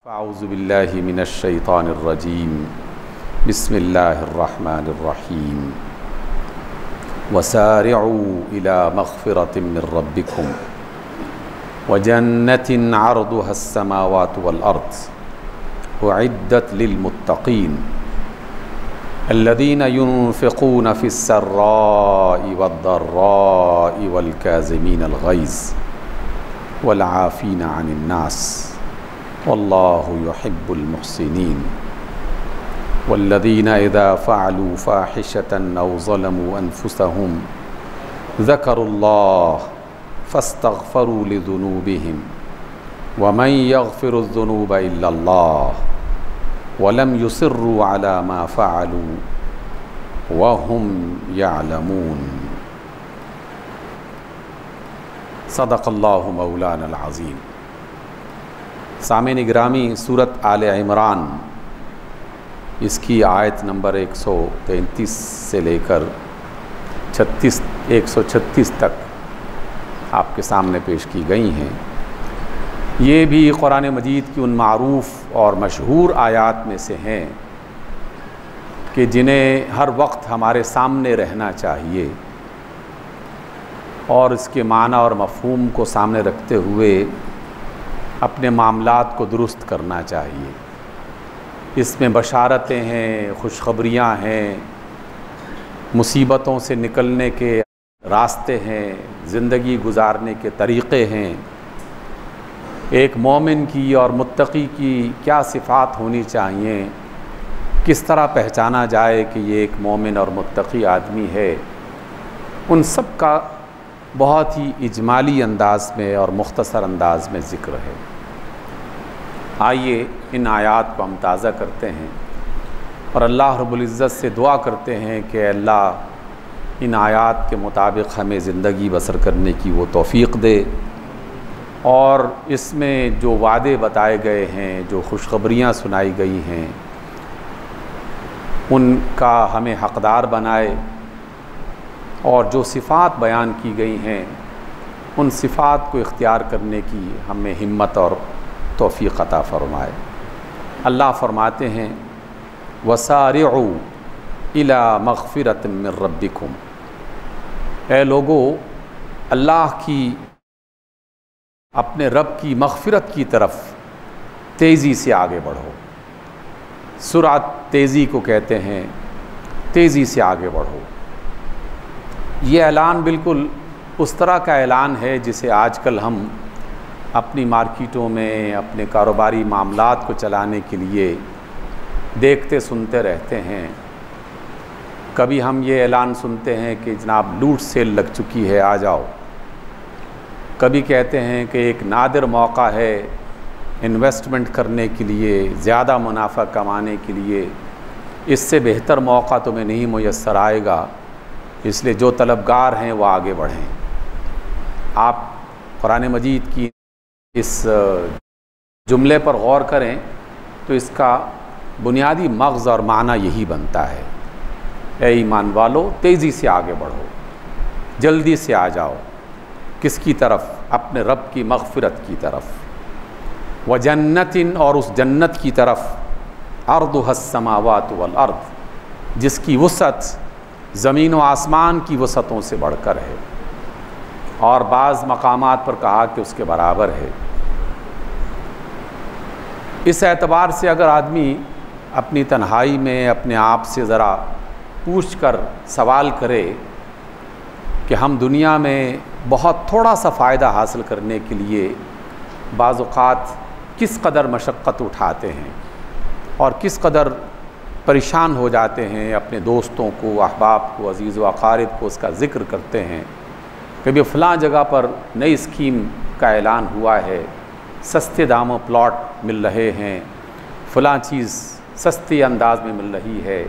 अऊज़ु बिल्लाहि मिनश्शैतानिर्रजीम बिस्मिल्लाहिर्रहमानिर्रहीम वसारिअू इला मग़फ़िरतिम मिन रब्बिकुम व जन्नतिन अर्दुहस्समावातु वल अर्द उइद्दत लिलमुत्तक़ीन अल्लज़ीना युनफ़िक़ूना फ़िस्सर्राइ वद्दर्राइ वल काज़िमीनल ग़ैज़ वल आफ़ीना अनिन्नास वल्लाहु युहिब्बुल मुहसिनीन वल्लज़ीना इज़ा फ़अलू फ़ाहिशतन औ ज़लमू अनफ़ुसहुम ज़करुल्लाह फ़स्तग़फ़रू लिज़ुनूबिहिम वमन यग़फ़िरुज़्ज़ुनूब इल्लल्लाह वलम युसिर्रू अला मा फ़अलू वहुम यअलमून। सदक़ल्लाहु मौलाना अल-अज़ीम। सामिन गिरामी सूरत आले इमरान इसकी आयत नंबर 133 से लेकर 136 तक आपके सामने पेश की गई हैं। ये भी कुरान मजीद की उन मारूफ़ और मशहूर आयात में से हैं कि जिन्हें हर वक्त हमारे सामने रहना चाहिए और इसके माना और मफ़हूम को सामने रखते हुए अपने मामलात को दुरुस्त करना चाहिए। इसमें बशारतें हैं, खुशखबरियाँ हैं, मुसीबतों से निकलने के रास्ते हैं, ज़िंदगी गुजारने के तरीक़े हैं। एक मोमिन की और मुत्तक़ी की क्या सिफ़ात होनी चाहिए, किस तरह पहचाना जाए कि ये एक मोमिन और मुत्तक़ी आदमी है, उन सब का बहुत ही इजमाली अंदाज़ में और मुख्तसर अंदाज़ में ज़िक्र है। आइए इन आयात को हम ताज़ा करते हैं और अल्लाह रब्बुल इज़्ज़त से दुआ करते हैं कि अल्लाह इन आयात के मुताबिक हमें ज़िंदगी बसर करने की वो तौफ़ीक़ दे और इसमें जो वादे बताए गए हैं, जो खुशखबरियाँ सुनाई गई हैं, उनका हमें हक़दार बनाए और जो सिफ़ात बयान की गई हैं उन सिफ़ात को इख्तियार करने की हमें हिम्मत और तौफ़ीक़ अता फ़रमाए। अल्लाह फ़रमाते हैं वसारिअू इला मग़फ़िरतिम मिन रब्बिकुम, ऐ लोगो अल्लाह की अपने रब की मग़फ़िरत की तरफ तेज़ी से आगे बढ़ो। सुरात तेज़ी को कहते हैं, तेज़ी से आगे बढ़ो। ये ऐलान बिल्कुल उस तरह का ऐलान है जिसे आजकल हम अपनी मार्केटों में अपने कारोबारी मामलात को चलाने के लिए देखते सुनते रहते हैं। कभी हम ये ऐलान सुनते हैं कि जनाब लूट सेल लग चुकी है, आ जाओ। कभी कहते हैं कि एक नादिर मौका है इन्वेस्टमेंट करने के लिए, ज़्यादा मुनाफा कमाने के लिए, इससे बेहतर मौका तुम्हें नहीं मुयस्सर आएगा, इसलिए जो तलबगार हैं वो आगे बढ़ें। आप कुरान मजीद की इस जुमले पर गौर करें तो इसका बुनियादी मग़ज़ और माना यही बनता है, ऐ ईमान वालो तेज़ी से आगे बढ़ो, जल्दी से आ जाओ। किसकी तरफ? अपने रब की मग़फ़िरत की तरफ। व जन्नतिन, और उस जन्नत की तरफ, अर्दुहस्समावातु वल अर्द, जिसकी वसअत ज़मीन व आसमान की वसअतों से बढ़कर है और बाज़ मकामात पर कहा कि उसके बराबर है। इस एतबार से अगर आदमी अपनी तन्हाई में अपने आप से ज़रा पूछ कर सवाल करे कि हम दुनिया में बहुत थोड़ा सा फ़ायदा हासिल करने के लिए बाज़ औक़ात किस कदर मशक्क़त उठाते हैं और किस कदर परेशान हो जाते हैं, अपने दोस्तों को, अहबाब को, अज़ीज़ व अक़ारिब को उसका ज़िक्र करते हैं कि भाई फ़लाँ जगह पर नई स्कीम का ऐलान हुआ है, सस्ते दामों प्लॉट मिल रहे हैं, फ़लाँ चीज़ सस्ते अंदाज में मिल रही है,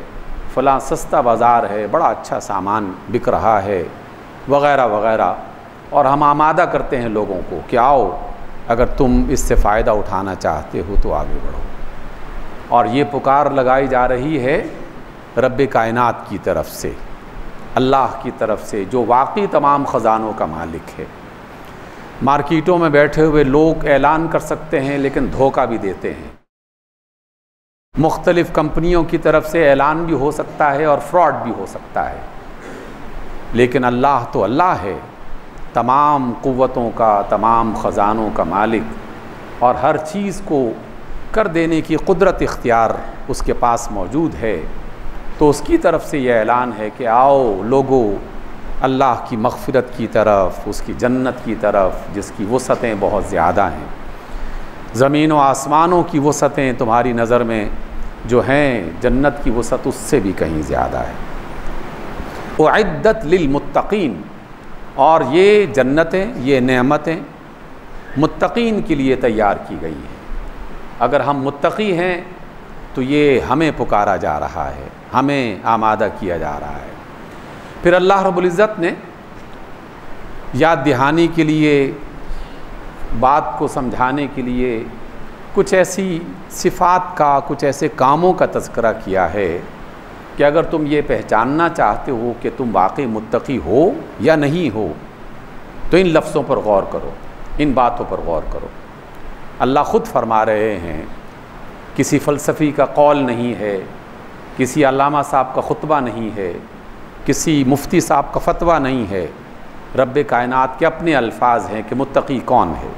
फ़लाँ सस्ता बाज़ार है, बड़ा अच्छा सामान बिक रहा है, वग़ैरह वग़ैरह। और हम आमादा करते हैं लोगों को कि आओ, अगर तुम इससे फ़ायदा उठाना चाहते हो तो आगे बढ़ो। और ये पुकार लगाई जा रही है रब्बे कायनात की तरफ से, अल्लाह की तरफ से, जो वाकई तमाम ख़ज़ानों का मालिक है। मार्केटों में बैठे हुए लोग ऐलान कर सकते हैं लेकिन धोखा भी देते हैं। मुख्तलिफ़ कंपनियों की तरफ से ऐलान भी हो सकता है और फ्रॉड भी हो सकता है, लेकिन अल्लाह तो अल्लाह है, तमाम क़ुव्वतों का, तमाम ख़ज़ानों का मालिक, और हर चीज़ को कर देने की क़ुदरत इख्तियार उसके पास मौजूद है। तो उसकी तरफ से यह ऐलान है कि आओ लोगो अल्लाह की मग़फ़िरत की तरफ, उसकी जन्नत की तरफ, जिसकी वसअतें बहुत ज़्यादा हैं। ज़मीन व आसमानों की वसअतें तुम्हारी नज़र में जो हैं, जन्नत की वसअत उससे भी कहीं ज़्यादा है। उइद्दत लिलमुत्तक़ीन, और ये जन्नतें, ये नेमतें मुत्तक़ीन के लिए तैयार की गई हैं। अगर हम मुत्तक़ी हैं तो ये हमें पुकारा जा रहा है, हमें आमादा किया जा रहा है। फिर अल्लाह रब्बुल इज़्ज़त ने याद दहानी के लिए, बात को समझाने के लिए कुछ ऐसी सिफ़ात का, कुछ ऐसे कामों का तज़किरा किया है कि अगर तुम ये पहचानना चाहते हो कि तुम वाकई मुत्तक़ी हो या नहीं हो, तो इन लफ्ज़ों पर गौर करो, इन बातों पर गौर करो। अल्लाह ख़ुद फरमा रहे हैं, किसी फ़लसफ़ी का कौल नहीं है, किसी अल्लामा साहब का ख़ुतबा नहीं है, किसी मुफ्ती साहब का फ़तवा नहीं है, रब्बे कायनात के अपने अल्फाज हैं कि मुत्तक़ी कौन है।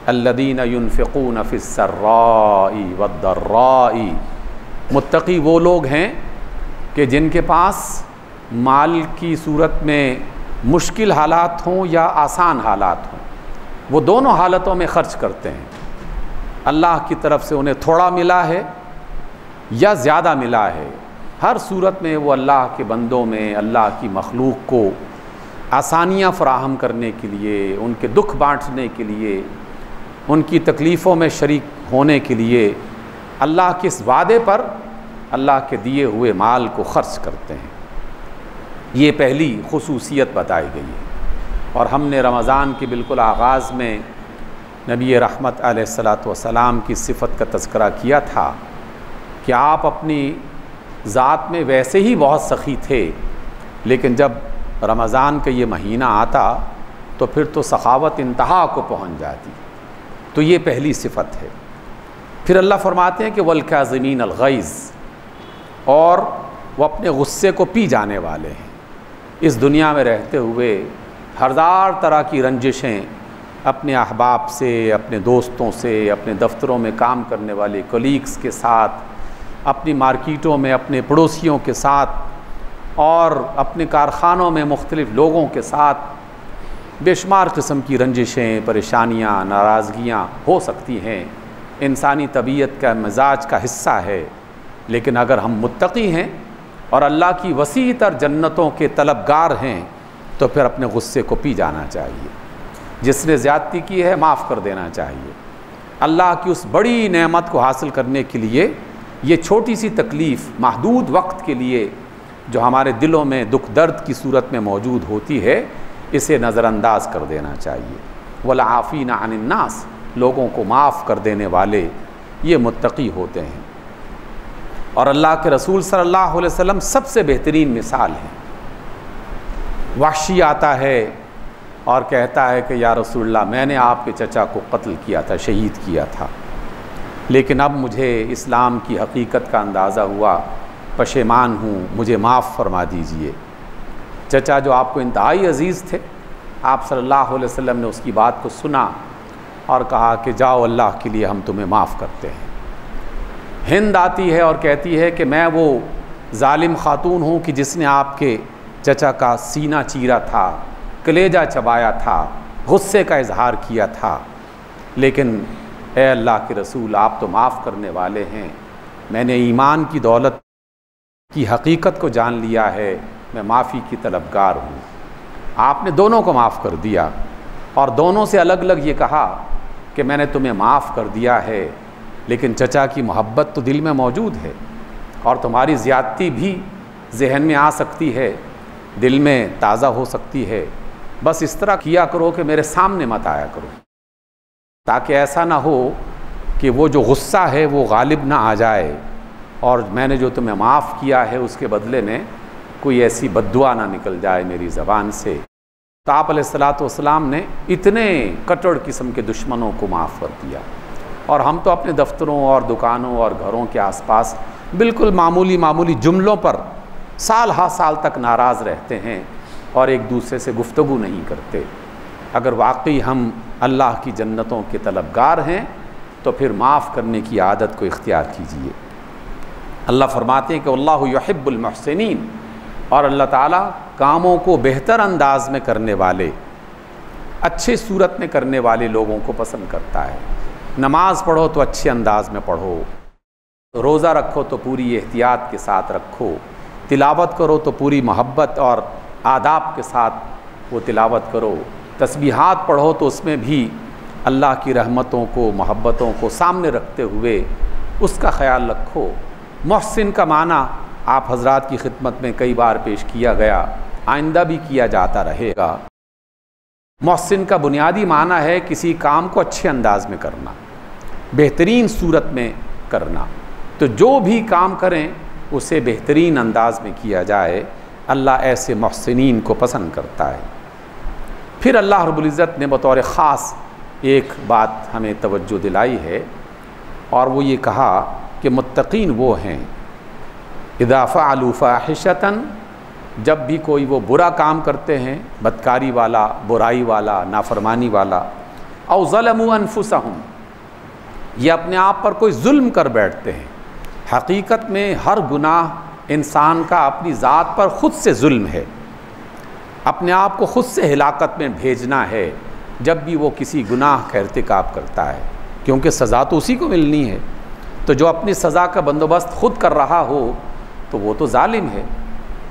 अल्लज़ीना युनफ़िक़ून फ़िस्सर्राई वद्दर्राई, मुत्तक़ी वो लोग हैं कि जिनके पास माल की सूरत में मुश्किल हालात हों या आसान हालात हों, वो दोनों हालतों में ख़र्च करते हैं। अल्लाह की तरफ से उन्हें थोड़ा मिला है या ज़्यादा मिला है, हर सूरत में वो अल्लाह के बंदों में, अल्लाह की मखलूक को आसानियाँ फ़राहम करने के लिए, उनके दुख बांटने के लिए, उनकी तकलीफ़ों में शरीक होने के लिए अल्लाह के इस वादे पर अल्लाह के दिए हुए माल को ख़र्च करते हैं। ये पहली खुसूसियत बताई गई है। और हमने रमज़ान के बिल्कुल आगाज़ में नबी रहमत अलैहिस्सलातु वस्सलाम की सिफ़त का तज़किरा किया था कि आप अपनी ज़ात में वैसे ही बहुत सख़ी थे, लेकिन जब रमज़ान का ये महीना आता तो फिर तो सखावत इंतहा को पहुँच जाती। तो ये पहली सिफ़त है। फिर अल्लाह फरमाते हैं कि वल-काज़िमीन अल-ग़ैज़, और वो अपने गुस्से को पी जाने वाले हैं। इस दुनिया में रहते हुए हज़ार तरह की रंजिशें अपने अहबाब से, अपने दोस्तों से, अपने दफ्तरों में काम करने वाले कलीग्स के साथ, अपनी मार्केटों में अपने पड़ोसियों के साथ और अपने कारखानों में मुख्तलिफ़ लोगों के साथ बेशुमार किस्म की रंजिशें, परेशानियाँ, नाराज़गियाँ हो सकती हैं। इंसानी तबीयत का, मिजाज का हिस्सा है। लेकिन अगर हम मुत्तक़ी हैं और अल्लाह की वसी तर जन्नतों के तलबगार हैं तो फिर अपने गुस्से को पी जाना चाहिए। जिसने ज़्यादती की है माफ़ कर देना चाहिए। अल्लाह की उस बड़ी नेमत को हासिल करने के लिए ये छोटी सी तकलीफ़ महदूद वक्त के लिए जो हमारे दिलों में दुख दर्द की सूरत में मौजूद होती है, इसे नज़रअंदाज कर देना चाहिए। वल आफ़ीना अनिन नास, लोगों को माफ़ कर देने वाले ये मुत्तक़ी होते हैं। और अल्लाह के रसूल सल्लल्लाहु अलैहि वसल्लम सबसे बेहतरीन मिसाल है। वहशी आता है और कहता है कि या रसूलल्लाह, मैंने आपके चचा को कत्ल किया था, शहीद किया था, लेकिन अब मुझे इस्लाम की हकीकत का अंदाज़ा हुआ, पशेमान हूँ, मुझे माफ़ फरमा दीजिए। चचा जो आपको इंतहाई अज़ीज़ थे, आप सल्लल्लाहु अलैहि वसल्लम ने उसकी बात को सुना और कहा कि जाओ, अल्लाह के लिए हम तुम्हें माफ़ करते हैं। हिंद आती है और कहती है कि मैं वो जालिम ख़ातून हूँ कि जिसने आपके चचा का सीना चीरा था, कलेजा चबाया था, गुस्से का इजहार किया था, लेकिन ए अल्लाह के रसूल, आप तो माफ़ करने वाले हैं। मैंने ईमान की दौलत की हकीकत को जान लिया है, मैं माफ़ी की तलबगार हूँ। आपने दोनों को माफ़ कर दिया और दोनों से अलग अलग ये कहा कि मैंने तुम्हें माफ़ कर दिया है, लेकिन चचा की मोहब्बत तो दिल में मौजूद है और तुम्हारी ज़्यादती भी जहन में आ सकती है, दिल में ताज़ा हो सकती है। बस इस तरह किया करो कि मेरे सामने मत आया करो, ताकि ऐसा ना हो कि वो जो गुस्सा है वो गालिब ना आ जाए और मैंने जो तुम्हें माफ़ किया है उसके बदले में कोई ऐसी बद्दुआ ना निकल जाए मेरी ज़बान से। तो आप अलैहिस्सलातु वस्सलाम ने इतने कट्टर किस्म के दुश्मनों को माफ़ कर दिया। और हम तो अपने दफ्तरों और दुकानों और घरों के आसपास बिल्कुल मामूली जुमलों पर साल हा साल तक नाराज़ रहते हैं और एक दूसरे से गुफ्तगू नहीं करते। अगर वाकई हम अल्लाह की जन्नतों के तलबगार हैं तो फिर माफ़ करने की आदत को इख्तियार कीजिए। अल्लाह फरमाते हैं कि अल्लाहु युहिब्बुल मुहसिनीन, और अल्लाह ताला कामों को बेहतर अंदाज में करने वाले, अच्छे सूरत में करने वाले लोगों को पसंद करता है। नमाज पढ़ो तो अच्छे अंदाज में पढ़ो, रोज़ा रखो तो पूरी एहतियात के साथ रखो, तिलावत करो तो पूरी मोहब्बत और आदाब के साथ वो तिलावत करो, तस्बीहात पढ़ो तो उसमें भी अल्लाह की रहमतों को, मोहब्बतों को सामने रखते हुए उसका ख्याल रखो। मुहसिन का माना आप हजरात की खिदमत में कई बार पेश किया गया, आइंदा भी किया जाता रहेगा। मुहसिन का बुनियादी माना है किसी काम को अच्छे अंदाज में करना, बेहतरीन सूरत में करना। तो जो भी काम करें उसे बेहतरीन अंदाज में किया जाए, अल्लाह ऐसे मुहसिनीन को पसंद करता है। फिर अल्लाह रब्बुल इज़्ज़त ने बतौर ख़ास एक बात हमें तवज्जो दिलाई है, और वो ये कहा कि मुत्तकीन वो हैं इज़ा फ़अलू फ़ाहिशतन, जब भी कोई वो बुरा काम करते हैं, बदकारी वाला, बुराई वाला, नाफरमानी वाला, औ ज़लमू अनफुसहुम, ये अपने आप पर कोई जुल्म कर बैठते हैं। हकीकत में हर गुनाह इंसान का अपनी ज़ात पर ख़ुद से जुल्म है, अपने आप को ख़ुद से हिलाकत में भेजना है जब भी वो किसी गुनाह का इर्तिकाब करता है, क्योंकि सज़ा तो उसी को मिलनी है। तो जो अपनी सज़ा का बंदोबस्त ख़ुद कर रहा हो तो वो तो जालिम है।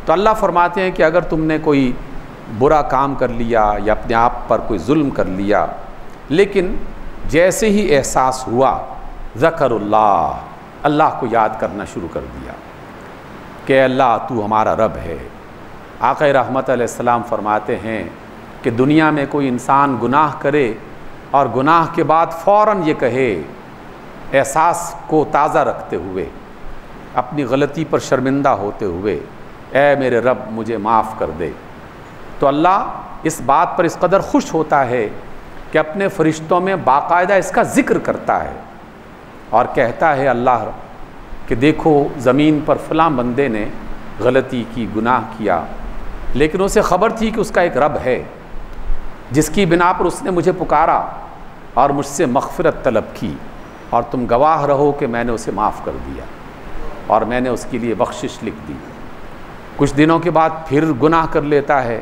तो अल्लाह फरमाते हैं कि अगर तुमने कोई बुरा काम कर लिया या अपने आप पर कोई जुल्म कर लिया, लेकिन जैसे ही एहसास हुआ ज़करुल्लाह, अल्लाह को याद करना शुरू कर दिया कि अल्लाह तू हमारा रब है। आक़ा रहमत अलैहिस्सलाम फरमाते हैं कि दुनिया में कोई इंसान गुनाह करे और गुनाह के बाद फ़ौरन ये कहे, एहसास को ताज़ा रखते हुए, अपनी गलती पर शर्मिंदा होते हुए, ऐ मेरे रब मुझे माफ़ कर दे, तो अल्लाह इस बात पर इस कदर खुश होता है कि अपने फ़रिश्तों में बाकायदा इसका ज़िक्र करता है और कहता है अल्लाह कि देखो ज़मीन पर फ़लाँ बंदे ने गलती की, गुनाह किया, लेकिन उसे ख़बर थी कि उसका एक रब है जिसकी बिना पर उसने मुझे पुकारा और मुझसे मग़फ़िरत तलब की, और तुम गवाह रहो कि मैंने उसे माफ़ कर दिया और मैंने उसके लिए बख्शिश लिख दी। कुछ दिनों के बाद फिर गुनाह कर लेता है,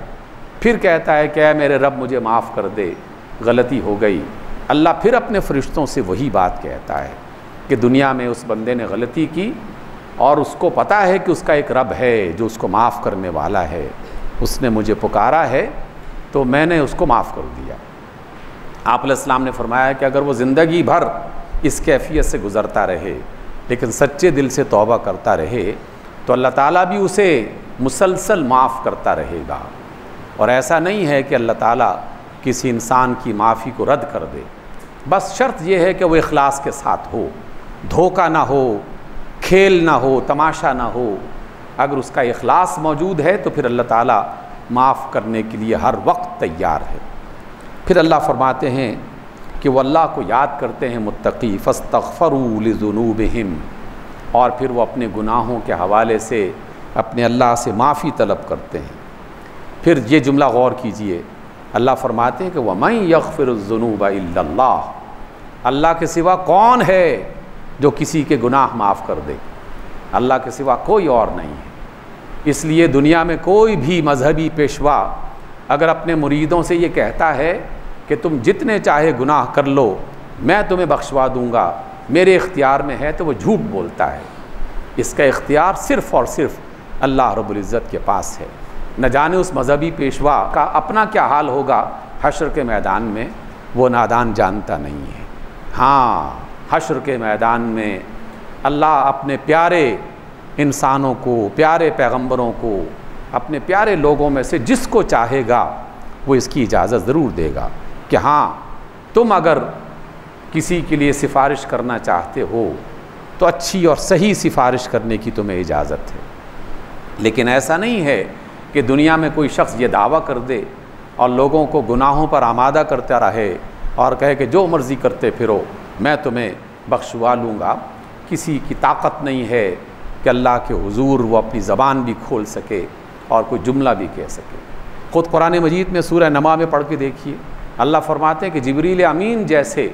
फिर कहता है कि ऐ मेरे रब मुझे माफ़ कर दे, गलती हो गई। अल्लाह फिर अपने फ़रिश्तों से वही बात कहता है कि दुनिया में उस बंदे ने गलती की और उसको पता है कि उसका एक रब है जो उसको माफ़ करने वाला है, उसने मुझे पुकारा है तो मैंने उसको माफ़ कर दिया। आप अलैहिस्सलाम ने फरमाया कि अगर वो ज़िंदगी भर इस कैफियत से गुज़रता रहे लेकिन सच्चे दिल से तौबा करता रहे तो अल्लाह ताला भी उसे मुसलसल माफ़ करता रहेगा। और ऐसा नहीं है कि अल्लाह ताला किसी इंसान की माफ़ी को रद्द कर दे, बस शर्त यह है कि वो इखलास के साथ हो, धोखा ना हो, खेल ना हो, तमाशा ना हो। अगर उसका इखलास मौजूद है तो फिर अल्लाह ताला माफ़ करने के लिए हर वक्त तैयार है। फिर अल्लाह फरमाते हैं कि वो अल्लाह को याद करते हैं मुत्तकी, फस्तग़फ़रू लिज़ुनूबिहिम, और फिर वो अपने गुनाहों के हवाले से अपने अल्लाह से माफ़ी तलब करते हैं। फिर ये जुमला गौर कीजिए, अल्लाह फरमाते हैं कि वमन यग़फ़िरुज़्ज़ुनूबा इल्लल्लाह, अल्लाह के सिवा कौन है जो किसी के गुनाह माफ़ कर दे, अल्लाह के सिवा कोई और नहीं है। इसलिए दुनिया में कोई भी मजहबी पेशवा अगर अपने मुरीदों से ये कहता है कि तुम जितने चाहे गुनाह कर लो, मैं तुम्हें बख्शवा दूँगा, मेरे इख्तियार में है, तो वो झूठ बोलता है। इसका इख्तियार सिर्फ़ और सिर्फ अल्लाह रब्बुल इज़्ज़त के पास है। न जाने उस मजहबी पेशवा का अपना क्या हाल होगा हश्र के मैदान में, वो नादान जानता नहीं है। हाँ, हश्र के मैदान में अल्लाह अपने प्यारे इंसानों को, प्यारे पैगंबरों को, अपने प्यारे लोगों में से जिसको चाहेगा वो इसकी इजाज़त ज़रूर देगा कि हाँ, तुम अगर किसी के लिए सिफारिश करना चाहते हो तो अच्छी और सही सिफारिश करने की तुम्हें इजाज़त है। लेकिन ऐसा नहीं है कि दुनिया में कोई शख्स ये दावा कर दे और लोगों को गुनाहों पर आमादा करता रहे और कहे कि जो मर्ज़ी करते फिरो, मैं तुम्हें बख्शवा लूँगा। किसी की ताकत नहीं है कि अल्लाह के हुजूर वो अपनी ज़बान भी खोल सके और कोई जुमला भी कह सके। ख़ुद कुरान मजीद में सूरह नमा में पढ़ के देखिए, अल्लाह फरमाते हैं कि जिब्रील अमीन जैसे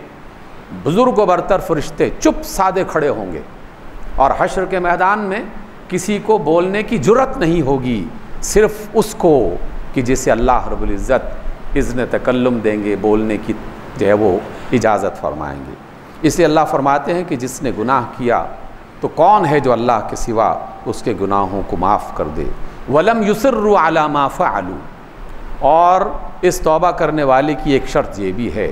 बुज़ुर्ग व बरतर फरिश्ते चुप सादे खड़े होंगे और हश्र के मैदान में किसी को बोलने की जुर्रत नहीं होगी, सिर्फ़ उसको कि जिसे अल्लाह रब्बुल इज़्ज़त इज़्न तकल्लुम देंगे, बोलने की जो है वो इजाज़त फरमाएंगे। इसलिए अल्लाह फरमाते हैं कि जिसने गुनाह किया तो कौन है जो अल्लाह के सिवा उसके गुनाहों को माफ़ कर दे। वलम युसिर्रु अला मा फ़अलू, और इस तौबा करने वाले की एक शर्त ये भी है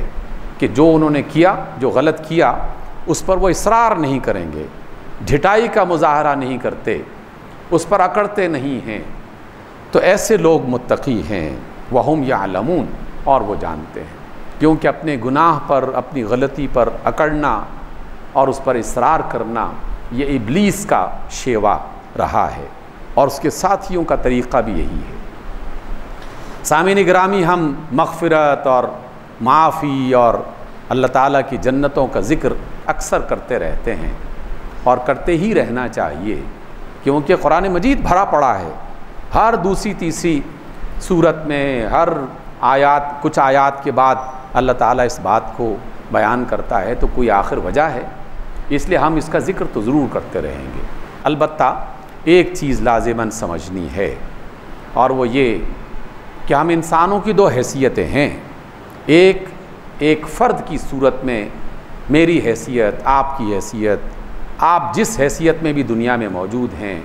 कि जो उन्होंने किया, जो गलत किया, उस पर वो इसरार नहीं करेंगे, ढिठाई का मुजाहरा नहीं करते, उस पर अकड़ते नहीं हैं। तो ऐसे लोग मुत्तकी हैं, वहुम यालमून, और वो जानते हैं। क्योंकि अपने गुनाह पर, अपनी गलती पर अकड़ना और उस पर इसरार करना ये इब्लीस का शेवा रहा है और उसके साथियों का तरीक़ा भी यही है। सामीन गिरामी, हम मग़फ़िरत और माफ़ी और अल्लाह ताला की जन्नतों का ज़िक्र अक्सर करते रहते हैं और करते ही रहना चाहिए, क्योंकि कुरान मजीद भरा पड़ा है। हर दूसरी तीसरी सूरत में, हर आयत, कुछ आयत के बाद अल्लाह ताला इस बात को बयान करता है, तो कोई आखिर वजह है, इसलिए हम इसका ज़िक्र तो ज़रूर करते रहेंगे। अलबत्ता एक चीज़ लाज़िमन समझनी है, और वो ये कि हम इंसानों की दो हैसियतें हैं। एक फ़र्द की सूरत में मेरी हैसियत, आपकी हैसियत, आप जिस हैसियत में भी दुनिया में मौजूद हैं,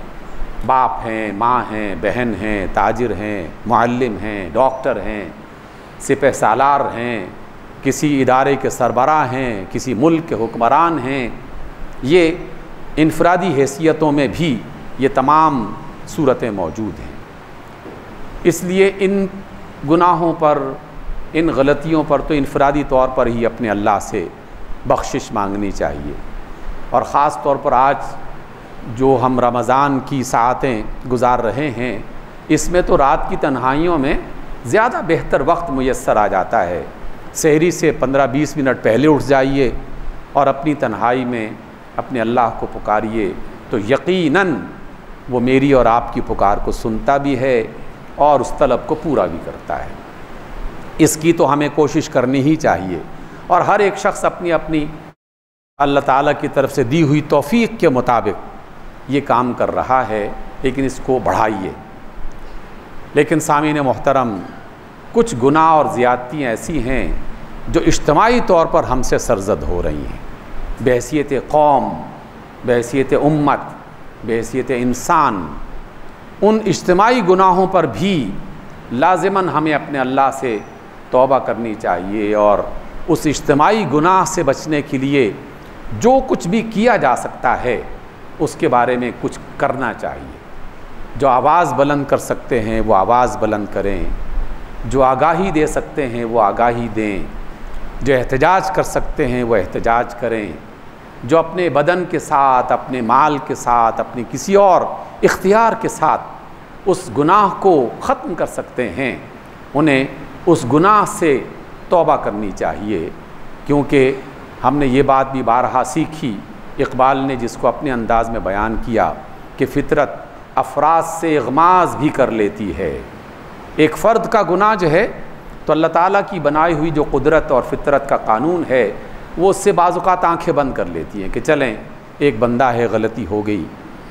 बाप हैं, माँ हैं, बहन हैं, ताजिर हैं, मुअल्लिम हैं, डॉक्टर हैं, सिपह सालार हैं, किसी इदारे के सरबराह हैं, किसी मुल्क के हुक्मरान हैं, ये इनफरादी हैसियतों में भी ये तमाम सूरतें मौजूद हैं। इसलिए इन गुनाहों पर, इन गलतियों पर तो इनफरादी तौर पर ही अपने अल्लाह से बख्शिश मांगनी चाहिए। और ख़ास तौर पर आज जो हम रमज़ान की सातें गुजार रहे हैं, इसमें तो रात की तन्हाइयों में ज़्यादा बेहतर वक्त मुयस्सर आ जाता है। सहरी से 15-20 मिनट पहले उठ जाइए और अपनी तन्हाई में अपने अल्लाह को पुकारिए, तो यकीनन वो मेरी और आपकी पुकार को सुनता भी है और उस तलब को पूरा भी करता है। इसकी तो हमें कोशिश करनी ही चाहिए, और हर एक शख्स अपनी अपनी अल्लाह ताला की तरफ से दी हुई तौफीक के मुताबिक ये काम कर रहा है, लेकिन इसको बढ़ाइए। लेकिन सामीन मोहतरम, कुछ गुनाह और ज़ियादतियाँ ऐसी हैं जो इज्तिमाई तौर पर हमसे सरजद हो रही हैं, बहैसियत कौम, बहैसियत उम्मत, बहैसियत इंसान। उन इज्तिमाई गुनाहों पर भी लाज़िमन हमें अपने अल्लाह से तौबा करनी चाहिए, और उस इज्तिमाई गुनाह से बचने के लिए जो कुछ भी किया जा सकता है उसके बारे में कुछ करना चाहिए। जो आवाज़ बुलंद कर सकते हैं वो आवाज़ बुलंद करें, जो आगाही दे सकते हैं वो आगाही दें, जो एहतजाज कर सकते हैं वो एहतजाज करें, जो अपने बदन के साथ, अपने माल के साथ, अपने किसी और इख्तियार के साथ उस गुनाह को ख़त्म कर सकते हैं, उन्हें उस गुनाह से तौबा करनी चाहिए। क्योंकि हमने ये बात भी बारहा सीखी, इकबाल ने जिसको अपने अंदाज़ में बयान किया कि फ़ितरत अफराद से इग़माज़ भी कर लेती है। एक फ़र्द का गुनाह जो है तो अल्लाह ताला की बनाई हुई जो कुदरत और फ़ितरत का कानून है वो उससे बाज़-औक़ात आँखें बंद कर लेती हैं कि चलें, एक बंदा है, गलती हो गई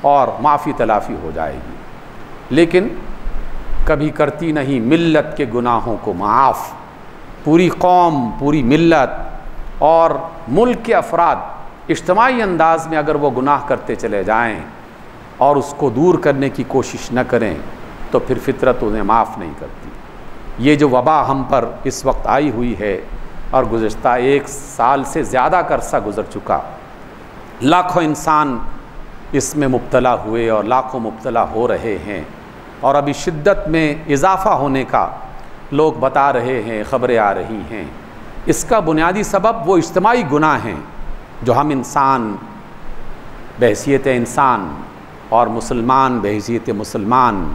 और माफ़ी तलाफ़ी हो जाएगी, लेकिन कभी करती नहीं मिल्लत के गुनाहों को माफ़। पूरी कौम, पूरी मिल्लत और मुल्क के अफराद इज्तिमाई अंदाज़ में अगर वो गुनाह करते चले जाएं और उसको दूर करने की कोशिश न करें तो फिर फितरत उन्हें माफ़ नहीं करती। ये जो वबा हम पर इस वक्त आई हुई है और गुज़श्ता 1 साल से ज़्यादा का अरसा गुज़र चुका, लाखों इंसान इसमें मुब्तला हुए और लाखों मुब्तला हो रहे हैं, और अभी शिद्दत में इजाफ़ा होने का लोग बता रहे हैं, ख़बरें आ रही हैं। इसका बुनियादी सबब वो इज्तिमाई गुनाह हैं जो हम इंसान बहैसियत इंसान और मुसलमान बहैसियत मुसलमान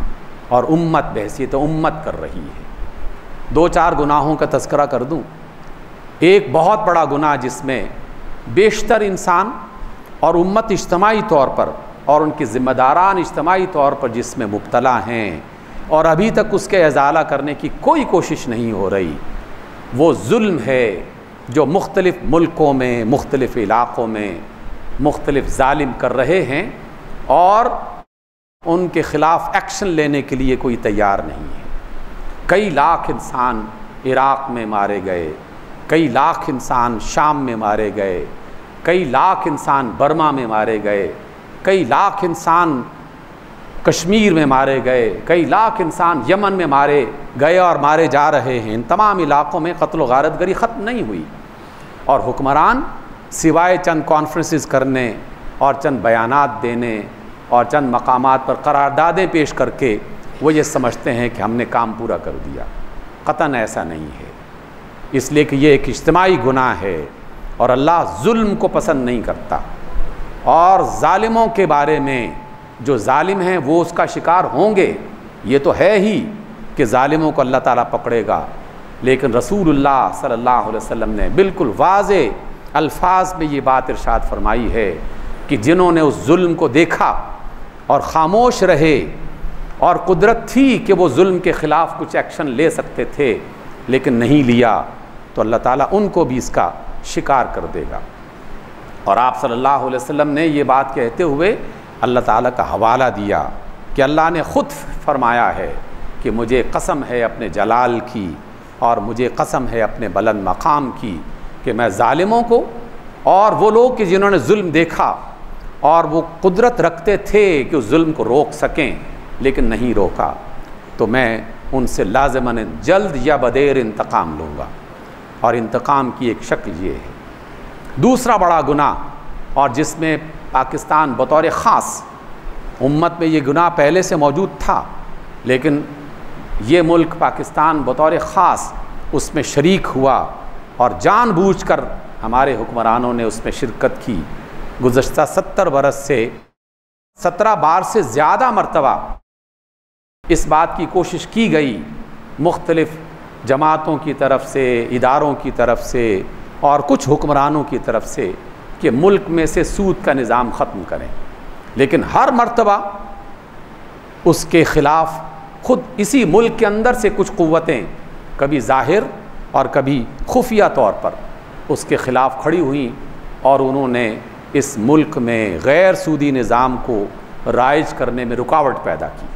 और उम्मत बहैसियत उम्मत कर रही है। 2-4 गुनाहों का तज़किरा कर दूं। एक बहुत बड़ा गुनाह जिसमें बेशतर इंसान और उम्मत इज्तमाई तौर पर और उनके ज़िम्मेदारान इज्तमाई तौर पर जिसमें मुब्तला हैं और अभी तक उसके इज़ाला करने की कोई कोशिश नहीं हो रही, वो जुल्म है जो मुख्तलिफ़ मुल्कों में, मुख्तलिफ़ इलाक़ों में मुख्तलिफ़ ज़ालिम कर रहे हैं और उनके ख़िलाफ़ एक्शन लेने के लिए कोई तैयार नहीं है। कई लाख इंसान इराक़ में मारे गए, कई लाख इंसान शाम में मारे गए, कई लाख इंसान बर्मा में मारे गए, कई लाख इंसान कश्मीर में मारे गए, कई लाख इंसान यमन में मारे गए और मारे जा रहे हैं। इन तमाम इलाक़ों में क़त्ल व गारतगरी ख़त्म नहीं हुई और हुक्मरान सिवाय चंद कॉन्फ्रेंसेस करने और चंद बयानात देने और चंद मकामात पर करारदादें पेश करके वो ये समझते हैं कि हमने काम पूरा कर दिया। क़तन ऐसा नहीं है, इसलिए कि ये एक इज्तिमाई गुनाह है और अल्लाह जुल्म को पसंद नहीं करता। और ज़ालिमों के बारे में, जो ज़ालिम हैं वो उसका शिकार होंगे, ये तो है ही कि ज़ालिमों को अल्लाह ताला पकड़ेगा, लेकिन रसूलुल्लाह सल्लल्लाहु अलैहि वसल्लम ने बिल्कुल वाज़े अल्फाज में ये बात इरशाद फरमाई है कि जिन्होंने उस जुल्म को देखा और ख़ामोश रहे और कुदरत थी कि वो जुल्म के ख़िलाफ़ कुछ एक्शन ले सकते थे लेकिन नहीं लिया, तो अल्लाह ताला उनको भी इसका शिकार कर देगा। और आप सल्लल्लाहु अलैहि वसल्लम ने ये बात कहते हुए अल्लाह ताला का हवाला दिया कि अल्लाह ने ख़ुद फरमाया है कि मुझे कसम है अपने जलाल की और मुझे कसम है अपने बुलंद मकाम की कि मैं ज़ालिमों को और वो लोग कि जिन्होंने जुल्म देखा और वो कुदरत रखते थे कि उस जुल्म को रोक सकें लेकिन नहीं रोका, तो मैं उनसे लाज़िमन जल्द या बदेर इंतकाम लूँगा। और इंतकाम की एक शक्ल ये है। दूसरा बड़ा गुनाह, और जिसमें पाकिस्तान बतौर ख़ास, उम्मत में ये गुनाह पहले से मौजूद था लेकिन ये मुल्क पाकिस्तान बतौर ख़ास उसमें शरीक हुआ और जानबूझकर हमारे हुक्मरानों ने उसमें शिरकत की। गुज़श्ता 70 बरस से 17 बार से ज़्यादा मरतबा इस बात की कोशिश की गई मुख्तलिफ़ जमातों की तरफ से, इदारों की तरफ से और कुछ हुक्मरानों की तरफ से कि मुल्क में से सूद का निज़ाम ख़त्म करें, लेकिन हर मरतबा उसके ख़िलाफ़ ख़ुद इसी मुल्क के अंदर से कुछ क़ुव्वतें कभी ज़ाहिर और कभी खुफिया तौर पर उसके ख़िलाफ़ खड़ी हुई और उन्होंने इस मुल्क में गैर सूदी निज़ाम को राइज करने में रुकावट पैदा की।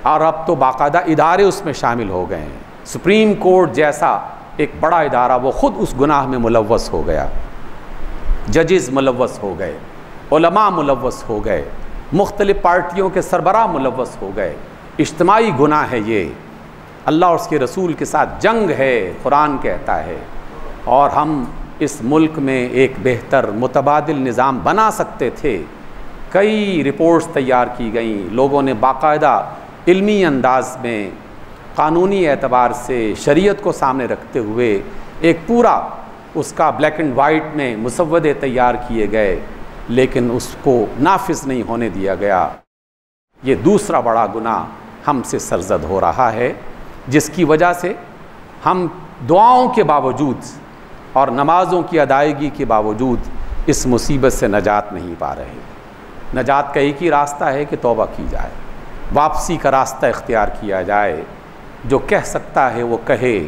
और अब तो बाकायदा इदारे उसमें शामिल हो गए हैं। सुप्रीम कोर्ट जैसा एक बड़ा इदारा वो ख़ुद उस गुनाह में मुलव्वस हो गया, जजेस मुलव्वस हो गए, उलमा मुलव्वस हो गए, मुख्तलिफ़ पार्टियों के सरबराह मुलव्वस हो गए। इज्तिमाई गुनाह है ये, अल्लाह और उसके रसूल के साथ जंग है, कुरान कहता है। और हम इस मुल्क में एक बेहतर मुतबादिल निज़ाम बना सकते थे। कई रिपोर्ट्स तैयार की गई, लोगों ने बाकायदा इल्मी अंदाज में कानूनी एतबार से शरीयत को सामने रखते हुए एक पूरा उसका ब्लैक एंड वाइट में मुसव्वदे तैयार किए गए, लेकिन उसको नाफिज नहीं होने दिया गया। ये दूसरा बड़ा गुनाह हमसे सरजद हो रहा है, जिसकी वजह से हम दुआओं के बावजूद और नमाज़ों की अदायगी के बावजूद इस मुसीबत से नजात नहीं पा रहे। नजात का एक ही रास्ता है कि तौबा की जाए, वापसी का रास्ता इख्तियार किया जाए। जो कह सकता है वो कहे,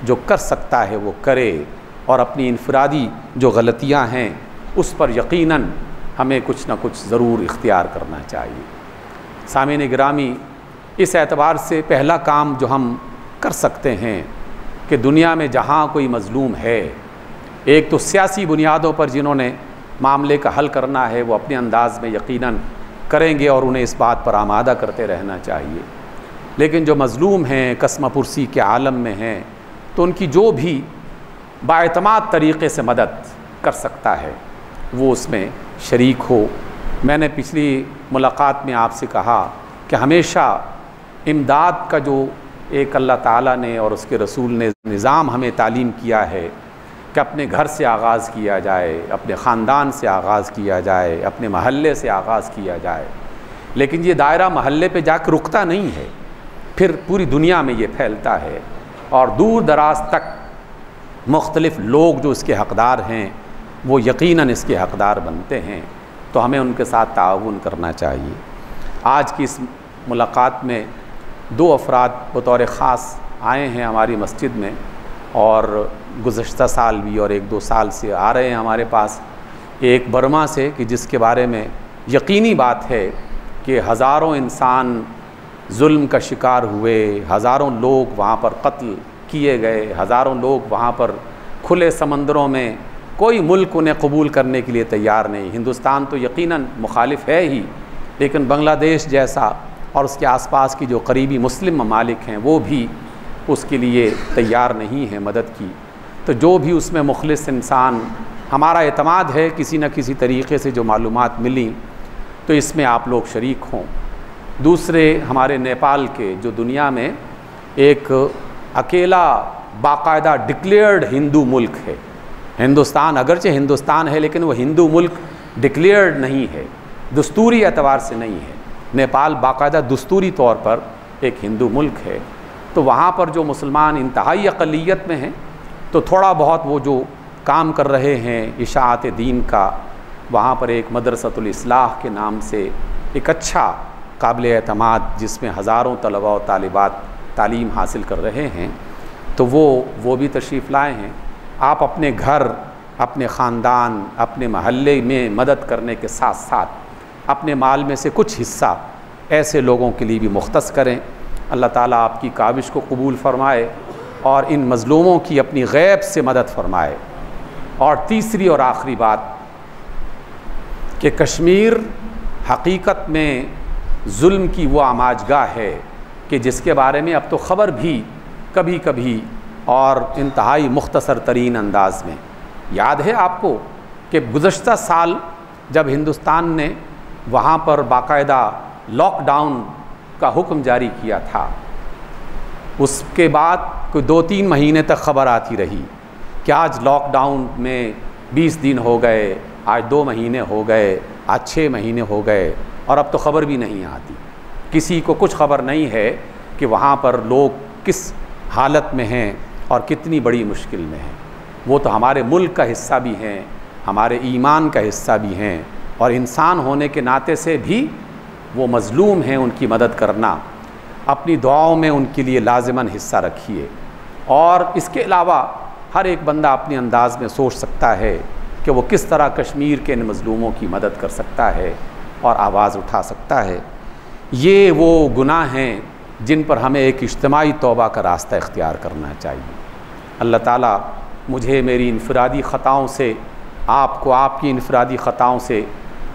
जो कर सकता है वो करे, और अपनी इनफरादी जो गलतियां हैं उस पर यकीनन हमें कुछ ना कुछ ज़रूर इख्तियार करना चाहिए। सामीन गिरामी, इस एतबार से पहला काम जो हम कर सकते हैं कि दुनिया में जहाँ कोई मज़लूम है, एक तो सियासी बुनियादों पर जिन्होंने मामले का हल करना है वो अपने अंदाज में यकीनन करेंगे और उन्हें इस बात पर आमादा करते रहना चाहिए। लेकिन जो मज़लूम हैं, कसमापुरसी के आलम में हैं, तो उनकी जो भी बाएतमाद तरीक़े से मदद कर सकता है वो उसमें शरीक हो। मैंने पिछली मुलाकात में आपसे कहा कि हमेशा इमदाद का जो एक अल्लाह ताला ने और उसके रसूल ने निज़ाम हमें तालीम किया है कि अपने घर से आगाज़ किया जाए, अपने ख़ानदान से आगाज़ किया जाए, अपने महल्ले से आगाज़ किया जाए, लेकिन ये दायरा महल्ले पे जाकर रुकता नहीं है, फिर पूरी दुनिया में ये फैलता है और दूर दराज तक मुख्तलिफ़ लोग जो इसके हक़दार हैं वो यकीनन इसके हक़दार बनते हैं, तो हमें उनके साथ ताउन करना चाहिए। आज की इस मुलाकात में 2 अफराद बतौर ख़ास आए हैं हमारी मस्जिद में, और गुज़श्ता साल भी और 1-2 साल से आ रहे हैं हमारे पास। एक बर्मा से, कि जिसके बारे में यकीनी बात है कि हज़ारों इंसान जुल्म का शिकार हुए, हज़ारों लोग वहाँ पर कत्ल किए गए, हज़ारों लोग वहाँ पर खुले समंदरों में, कोई मुल्क उन्हें कबूल करने के लिए तैयार नहीं। हिंदुस्तान तो यकीनन मुखालिफ है ही, लेकिन बांग्लादेश जैसा और उसके आसपास की जो करीबी मुस्लिम ममालिक हैं वो भी उसके लिए तैयार नहीं है मदद की। तो जो भी उसमें मुखलिस इंसान, हमारा एतमाद है किसी न किसी तरीक़े से जो मालूमात मिली तो इसमें आप लोग शरीक हों। दूसरे हमारे नेपाल के, जो दुनिया में एक अकेला बाकायदा डिक्लेयर्ड हिंदू मुल्क है। हिंदुस्तान अगरचे हिंदुस्तान है, लेकिन वो हिंदू मुल्क डिक्लेयर्ड नहीं है, दस्तूरी एतबार से नहीं है। नेपाल बाकायदा दस्तूरी तौर पर एक हिंदू मुल्क है। तो वहाँ पर जो मुसलमान इंतहाई अक़लियत में हैं, तो थोड़ा बहुत वो जो काम कर रहे हैं इशाअत दीन का, वहाँ पर एक मदरसतुल इस्लाह के नाम से एक अच्छा काबिल एतमाद, जिसमें हज़ारों तलबा और तालिबात तालीम हासिल कर रहे हैं, तो वो भी तशरीफ़ लाए हैं। आप अपने घर, अपने ख़ानदान, अपने महल्ले में मदद करने के साथ साथ अपने माल में से कुछ हिस्सा ऐसे लोगों के लिए भी मुख्तस करें। अल्लाह ताला आपकी काविश को कबूल फ़रमाए और इन मज़लूमों की अपनी गैब से मदद फ़रमाए। और तीसरी और आखिरी बात कि कश्मीर हकीकत में जुल्म की वो आमाजगाह है कि जिसके बारे में अब तो ख़बर भी कभी कभी और इंतहाई मुख्तसर तरीन अंदाज में याद है आपको कि गुज़श्ता साल जब हिंदुस्तान ने वहाँ पर बाकायदा लॉकडाउन का हुक्म जारी किया था, उसके बाद कोई 2-3 महीने तक ख़बर आती रही कि आज लॉकडाउन में 20 दिन हो गए, आज 2 महीने हो गए, आज 6 महीने हो गए, और अब तो ख़बर भी नहीं आती। किसी को कुछ ख़बर नहीं है कि वहाँ पर लोग किस हालत में हैं और कितनी बड़ी मुश्किल में हैं। वो तो हमारे मुल्क का हिस्सा भी हैं, हमारे ईमान का हिस्सा भी हैं, और इंसान होने के नाते से भी वो मज़लूम हैं। उनकी मदद करना, अपनी दुआओं में उनके लिए लाज़िमन हिस्सा रखिए। और इसके अलावा हर एक बंदा अपने अंदाज़ में सोच सकता है कि वो किस तरह कश्मीर के इन मज़लूमों की मदद कर सकता है और आवाज़ उठा सकता है। ये वो गुनाह हैं जिन पर हमें एक इज्तिमाई तौबा का रास्ता इख्तियार करना चाहिए। अल्लाह ताला मुझे मेरी इनफरादी ख़ताओं से, आपको आपकी इनफरादी ख़ताओं से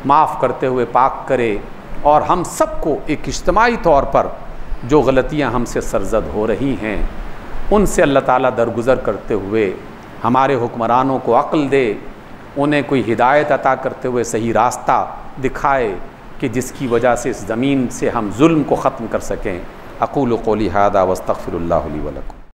माफ़ करते हुए पाक करे, और हम सबको एक इज्तिमाई तौर पर जो गलतियाँ हमसे सरजद हो रही हैं उनसे अल्लाह ताला दरगुज़र करते हुए हमारे हुक्मरानों को अक्ल दे, उन्हें कोई हिदायत अता करते हुए सही रास्ता दिखाए कि जिसकी वजह से इस ज़मीन से हम जुल्म को ख़त्म कर सकें। अक़ूलु क़ौली हाज़ा वस्तग़फ़िरुल्लाह ली व लकुम।